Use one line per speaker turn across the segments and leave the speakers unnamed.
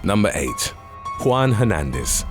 Number 8. Juan Hernandez.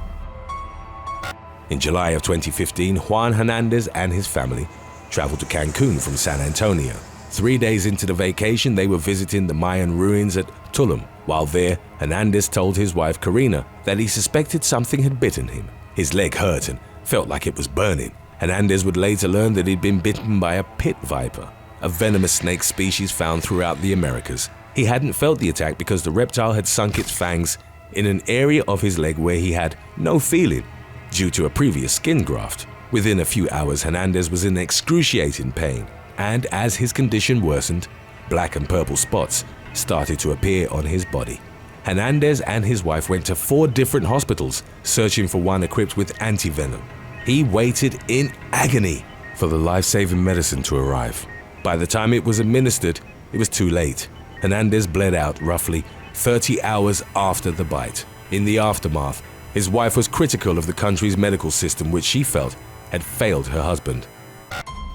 In July of 2015, Juan Hernandez and his family traveled to Cancun from San Antonio. 3 days into the vacation, they were visiting the Mayan ruins at Tulum. While there, Hernandez told his wife Karina that he suspected something had bitten him. His leg hurt and felt like it was burning. Hernandez would later learn that he'd been bitten by a pit viper, a venomous snake species found throughout the Americas. He hadn't felt the attack because the reptile had sunk its fangs in an area of his leg where he had no feeling due to a previous skin graft. Within a few hours, Hernandez was in excruciating pain, and as his condition worsened, black and purple spots started to appear on his body. Hernandez and his wife went to 4 different hospitals searching for one equipped with antivenom. He waited in agony for the life-saving medicine to arrive. By the time it was administered, it was too late. Hernandez bled out roughly 30 hours after the bite. In the aftermath, his wife was critical of the country's medical system, which she felt had failed her husband.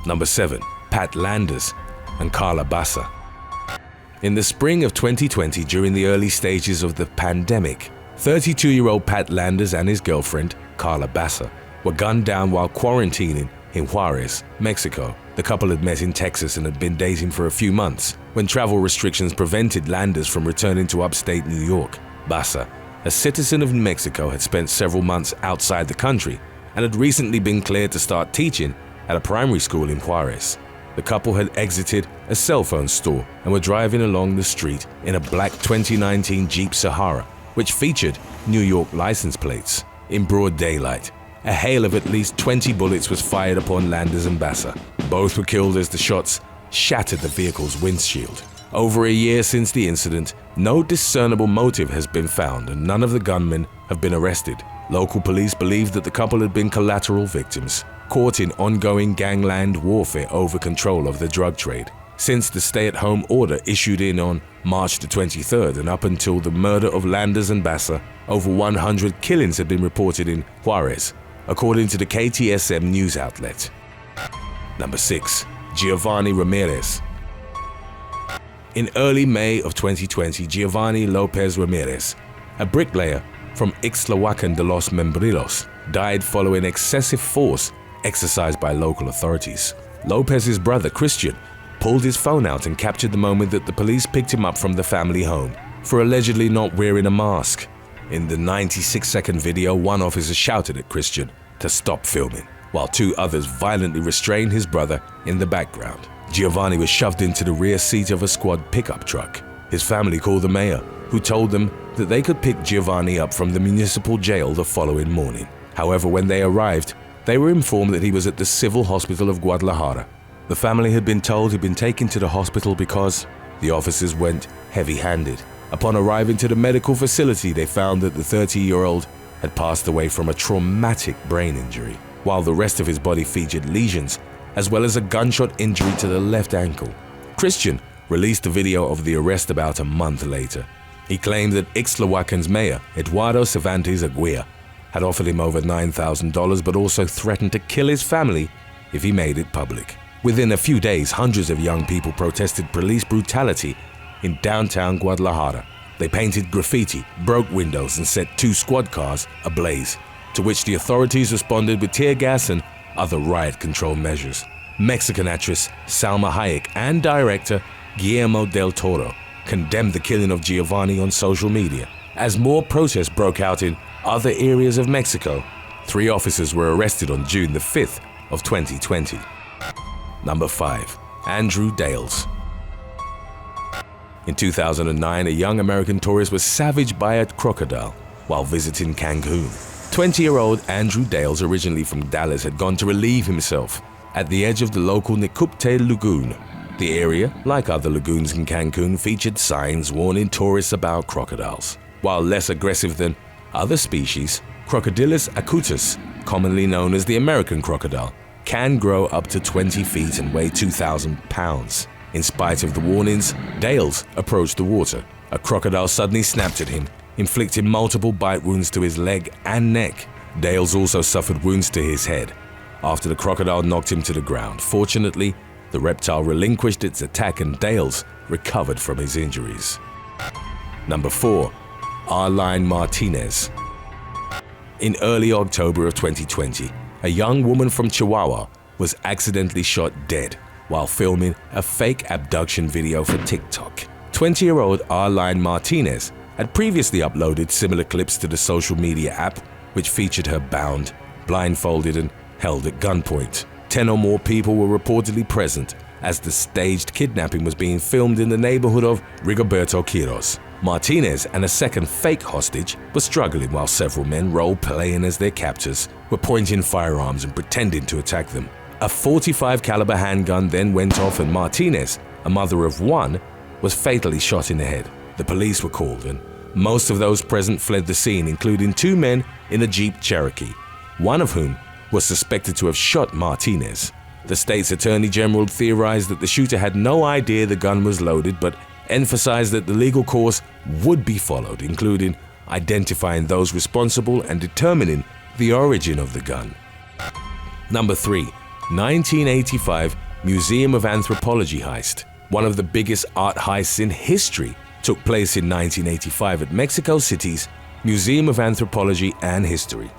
Number 7. Pat Landers and Carla Bassa. In the spring of 2020, during the early stages of the pandemic, 32-year-old Pat Landers and his girlfriend, Carla Bassa, were gunned down while quarantining in Juarez, Mexico. The couple had met in Texas and had been dating for a few months when travel restrictions prevented Landers from returning to upstate New York. Bassa, a citizen of New Mexico, had spent several months outside the country and had recently been cleared to start teaching at a primary school in Juarez. The couple had exited a cell phone store and were driving along the street in a black 2019 Jeep Sahara, which featured New York license plates. In broad daylight, a hail of at least 20 bullets was fired upon Landers and Bassa. Both were killed as the shots shattered the vehicle's windshield. Over a year since the incident, no discernible motive has been found and none of the gunmen have been arrested. Local police believe that the couple had been collateral victims, caught in ongoing gangland warfare over control of the drug trade. Since the stay-at-home order issued on March the 23rd and up until the murder of Landers and Bassa, over 100 killings had been reported in Juarez, according to the KTSM news outlet. Number 6. Giovanni Ramirez. In early May of 2020, Giovanni Lopez Ramirez, a bricklayer from Ixtlahuacan de los Membrillos, died following excessive force exercised by local authorities. Lopez's brother, Christian, pulled his phone out and captured the moment that the police picked him up from the family home for allegedly not wearing a mask. In the 96-second video, one officer shouted at Christian to stop filming, while 2 others violently restrained his brother in the background. Giovanni was shoved into the rear seat of a squad pickup truck. His family called the mayor, who told them that they could pick Giovanni up from the municipal jail the following morning. However, when they arrived, they were informed that he was at the Civil Hospital of Guadalajara. The family had been told he'd been taken to the hospital because the officers went heavy-handed. Upon arriving to the medical facility, they found that the 30-year-old had passed away from a traumatic brain injury, while the rest of his body featured lesions, as well as a gunshot injury to the left ankle. Christian released a video of the arrest about a month later. He claimed that Ixtlahuacan's mayor, Eduardo Cervantes Aguirre, had offered him over $9,000 but also threatened to kill his family if he made it public. Within a few days, hundreds of young people protested police brutality in downtown Guadalajara. They painted graffiti, broke windows, and set 2 squad cars ablaze, to which the authorities responded with tear gas and other riot control measures. Mexican actress Salma Hayek and director Guillermo del Toro condemned the killing of Giovanni on social media. As more protests broke out in other areas of Mexico, 3 officers were arrested on June the 5th of 2020. Number 5. Andrew Dales. In 2009, a young American tourist was savaged by a crocodile while visiting Cancun. 20-year-old Andrew Dales, originally from Dallas, had gone to relieve himself at the edge of the local Nicupte Lagoon. The area, like other lagoons in Cancun, featured signs warning tourists about crocodiles. While less aggressive than other species, Crocodylus acutus, commonly known as the American crocodile, can grow up to 20 feet and weigh 2,000 pounds. In spite of the warnings, Dales approached the water. A crocodile suddenly snapped at him, inflicting multiple bite wounds to his leg and neck. Dales also suffered wounds to his head after the crocodile knocked him to the ground. Fortunately, the reptile relinquished its attack and Dales recovered from his injuries. Number 4. Arline Martinez. In early October of 2020, a young woman from Chihuahua was accidentally shot dead while filming a fake abduction video for TikTok. 20-year-old Arline Martinez had previously uploaded similar clips to the social media app, which featured her bound, blindfolded, and held at gunpoint. 10 or more people were reportedly present as the staged kidnapping was being filmed in the neighborhood of Rigoberto Quiros. Martinez and a second fake hostage were struggling while several men, role-playing as their captors, were pointing firearms and pretending to attack them. A .45 caliber handgun then went off and Martinez, a mother of one, was fatally shot in the head. The police were called and most of those present fled the scene, including 2 men in a Jeep Cherokee, one of whom was suspected to have shot Martinez. The state's attorney general theorized that the shooter had no idea the gun was loaded, but emphasized that the legal course would be followed, including identifying those responsible and determining the origin of the gun. Number 3. 1985 Museum of Anthropology heist. One of the biggest art heists in history took place in 1985 at Mexico City's Museum of Anthropology and History.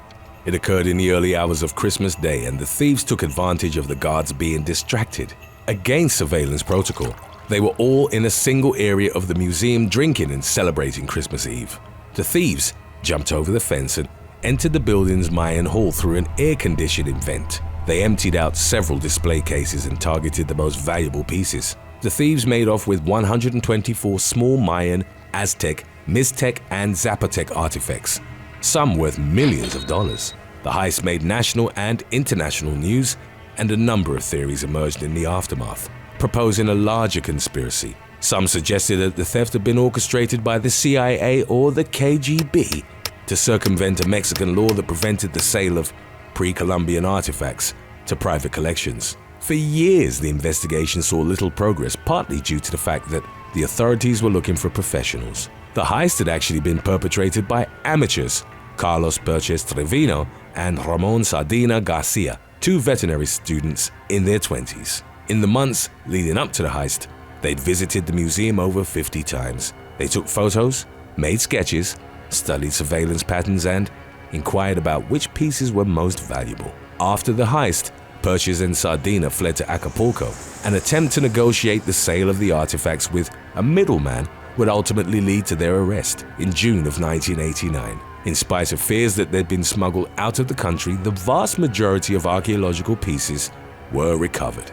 It occurred in the early hours of Christmas Day, and the thieves took advantage of the guards being distracted. Against surveillance protocol, they were all in a single area of the museum drinking and celebrating Christmas Eve. The thieves jumped over the fence and entered the building's Mayan hall through an air conditioning vent. They emptied out several display cases and targeted the most valuable pieces. The thieves made off with 124 small Mayan, Aztec, Mixtec, and Zapotec artifacts, some worth millions of dollars. The heist made national and international news, and a number of theories emerged in the aftermath, proposing a larger conspiracy. Some suggested that the theft had been orchestrated by the CIA or the KGB to circumvent a Mexican law that prevented the sale of pre-Columbian artifacts to private collections. For years, the investigation saw little progress, partly due to the fact that the authorities were looking for professionals. The heist had actually been perpetrated by amateurs, Carlos Perches Trevino and Ramon Sardina Garcia, 2 veterinary students in their 20s. In the months leading up to the heist, they'd visited the museum over 50 times. They took photos, made sketches, studied surveillance patterns, and inquired about which pieces were most valuable. After the heist, Perches and Sardina fled to Acapulco. An attempt to negotiate the sale of the artifacts with a middleman would ultimately lead to their arrest in June of 1989. In spite of fears that they'd been smuggled out of the country, the vast majority of archaeological pieces were recovered.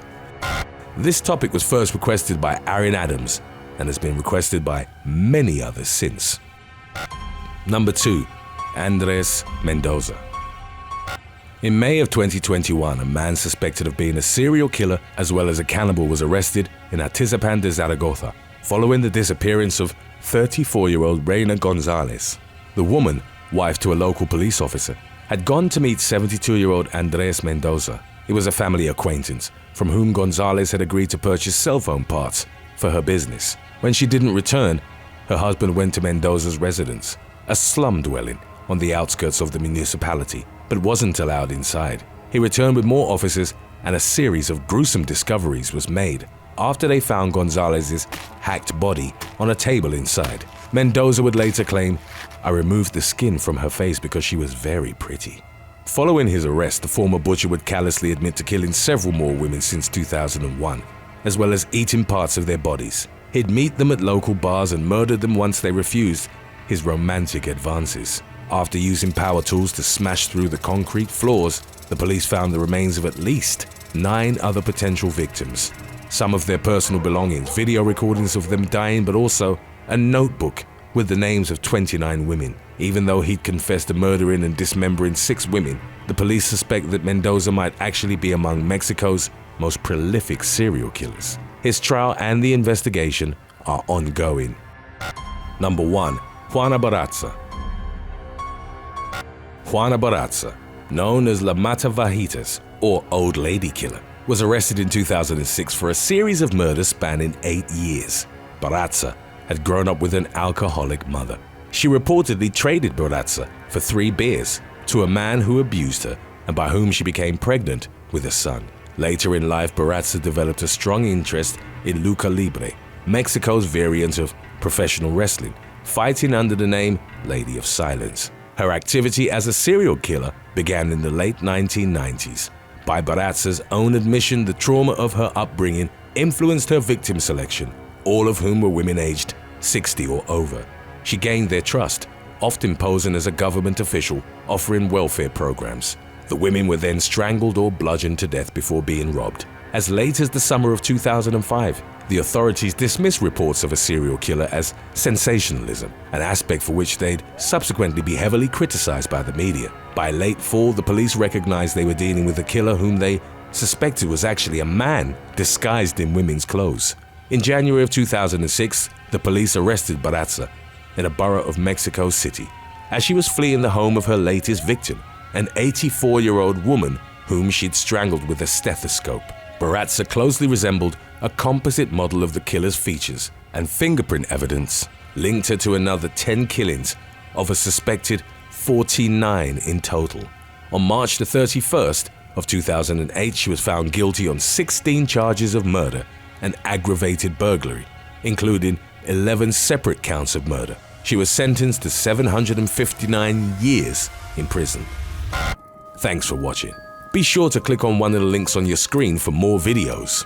This topic was first requested by Aaron Adams and has been requested by many others since. Number 2. Andres Mendoza. In May of 2021, a man suspected of being a serial killer as well as a cannibal was arrested in Atizapán de Zaragoza following the disappearance of 34-year-old Reina Gonzalez. The woman, wife to a local police officer, had gone to meet 72-year-old Andres Mendoza. He was a family acquaintance from whom Gonzalez had agreed to purchase cell phone parts for her business. When she didn't return, her husband went to Mendoza's residence, a slum dwelling on the outskirts of the municipality, but wasn't allowed inside. He returned with more officers, and a series of gruesome discoveries was made after they found Gonzalez's hacked body on a table inside. Mendoza would later claim, "I removed the skin from her face because she was very pretty." Following his arrest, the former butcher would callously admit to killing several more women since 2001, as well as eating parts of their bodies. He'd meet them at local bars and murdered them once they refused his romantic advances. After using power tools to smash through the concrete floors, the police found the remains of at least 9 other potential victims. Some of their personal belongings, video recordings of them dying, but also a notebook with the names of 29 women. Even though he'd confessed to murdering and dismembering 6 women, the police suspect that Mendoza might actually be among Mexico's most prolific serial killers. His trial and the investigation are ongoing. Number 1. Juana Barraza. Juana Barraza, known as La Mata Vajitas, or Old Lady Killer, was arrested in 2006 for a series of murders spanning 8 years. Barraza had grown up with an alcoholic mother. She reportedly traded Barraza for 3 beers to a man who abused her and by whom she became pregnant with a son. Later in life, Barraza developed a strong interest in lucha libre, Mexico's variant of professional wrestling, fighting under the name Lady of Silence. Her activity as a serial killer began in the late 1990s. By Barraza's own admission, the trauma of her upbringing influenced her victim selection, all of whom were women aged 60 or over. She gained their trust, often posing as a government official offering welfare programs. The women were then strangled or bludgeoned to death before being robbed. As late as the summer of 2005, the authorities dismissed reports of a serial killer as sensationalism, an aspect for which they'd subsequently be heavily criticized by the media. By late fall, the police recognized they were dealing with a killer whom they suspected was actually a man disguised in women's clothes. In January of 2006, the police arrested Barraza in a borough of Mexico City as she was fleeing the home of her latest victim, an 84-year-old woman whom she'd strangled with a stethoscope. Barraza closely resembled a composite model of the killer's features, and fingerprint evidence linked her to another 10 killings of a suspected 49 in total. On March the 31st of 2008, she was found guilty on 16 charges of murder and aggravated burglary, including 11 separate counts of murder. She was sentenced to 759 years in prison. Thanks for watching. Be sure to click on one of the links on your screen for more videos.